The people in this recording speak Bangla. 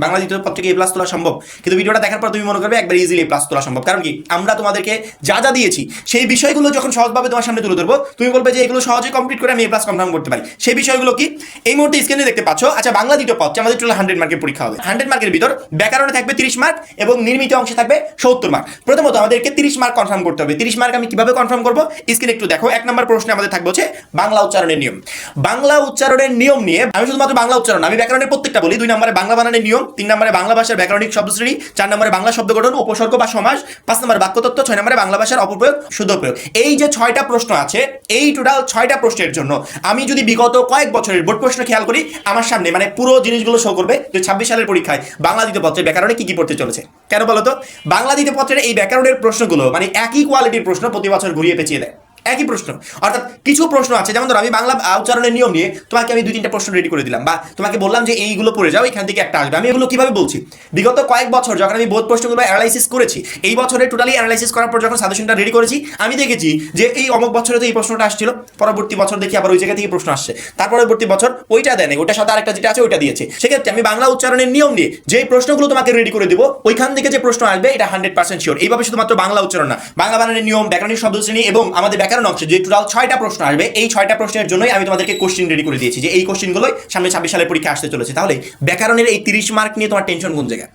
বাংলা দ্বিতীয় পত্র থেকে এ প্লাস তোলা সম্ভব? কিন্তু ভিডিওটা দেখার পর তুমি মনে করবে একবার ইজিলি এ প্লাস তোলা সম্ভব। কারণ কি, আমরা তোমাদেরকে যা যা দিয়েছি সেই বিষয়গুলো যখন সহজভাবে তোমার সামনে তুলে ধরবো, তুমি বলবে যে এগুলো সহজে কমপ্লিট করে আমি এ প্লাস কনফার্ম করতে পারি। সেই বিষয়গুলো কি এই মুহূর্তে স্ক্রিনে দেখতে পাচ্ছ। আচ্ছা, বাংলা দ্বিতীয় পত্রে আমাদের টোটাল 100 মার্কের পরীক্ষা হবে। 100 মার্কের ভিতর ব্যাকরণে থাকবে 30 মার্ক এবং নির্মিত অংশে থাকবে 70 মার্ক। প্রথমত আমাদেরকে 30 মার্ক কনফার্ম করতে হবে। 30 মার্ক আমি কিভাবে কনফার্ম করবো, স্ক্রিনে একটু দেখো। 1 নম্বর প্রশ্নে আমাদের থাকবে হচ্ছে বাংলা উচ্চারণের নিয়ম। বাংলা উচ্চারণের নিয়ম নিয়ে আমি শুধুমাত্র বাংলা উচ্চারণ, আমি ব্যাকরণের প্রত্যেকটা বলি। 2 নম্বরে বাংলা বানানের নিয়ম, 3 নম্বরে বাংলা ভাষার ব্যাকরণিক শব্দশ্রেণী, 4 নম্বরে বাংলা শব্দ গঠন, উপসর্গ বা সমাস, 5 নম্বরে বাক্যতত্ত্ব, 6 নম্বরে বাংলা ভাষার অপপ্রয়োগ, শুদ্ধ প্রয়োগ। এই যে 6টা প্রশ্ন আছে, এই টোটাল 6টা প্রশ্নের জন্য আমি যদি বিগত কয়েক বছরের বোর্ড প্রশ্ন খেয়াল করি, আমার সামনে মানে পুরো জিনিসগুলো শো করবে যে 26 সালের পরীক্ষায় বাংলা দ্বিতীয় পত্রের ব্যাকরণে কি কি পড়তে চলেছে। কেন বলতো? বাংলা দ্বিতীয় পত্রের এই ব্যাকরণের প্রশ্নগুলো মানে একই কোয়ালিটির প্রশ্ন প্রতি বছর ঘুরিয়ে পেঁচিয়ে দেয়। একই প্রশ্ন, অর্থাৎ কিছু প্রশ্ন আছে, যেমন ধরো আমি বাংলা উচ্চারণের নিয়ম নিয়ে তোমাকে আমি 2-3টা প্রশ্ন রেডি করে দিলাম, বা তোমাকে বললাম যে এইগুলো পড়ে যাও, এখান থেকে একটা আসবে। আমি এগুলো কিভাবে বলছি, বিগত কয়েক বছর যখন আমি বোধ প্রশ্নগুলো অ্যানালাইসিস করেছি, এই বছরে টোটালি অ্যানালাইসিস করার পর যখন সাজেশনটা রেডি করেছি, আমি দেখেছি যে এই অমুক বছরে তো এই প্রশ্নটা আসছিল, পরবর্তী বছর দেখি আবার ওই জায়গা থেকে প্রশ্ন আসছে, তার পরবর্তী বছর ওইটা দেয় নাই, ওটার সাথে আরেকটা যেটা আছে ওইটা দিয়েছে। সেক্ষেত্রে আমি বাংলা উচ্চারণের নিয়ম নিয়ে যে প্রশ্নগুলো তোমাকে রেডি করে দিব, ওইখান থেকে যে প্রশ্ন আসবে এটা 100% শিওর। এইভাবে শুধুমাত্র বাংলা উচ্চারণ না, বাংলা বানানের নিয়ম, ব্যাকরণিক শব্দশ্রেণী এবং আমাদের ব্যাকরণ অংশে যে টোটাল 6টা প্রশ্ন আসবে, এই 6টা প্রশ্নের জন্যই আমি তোমাদেরকে কোশ্চেন রেডি করে দিয়েছি যে এই কোশ্চেনগুলোই সামনে 26 সালের পরীক্ষা আসতে চলেছে। তাহলে ব্যাকরণের এই 30 মার্ক নিয়ে তোমার টেনশন কোন জায়গায়?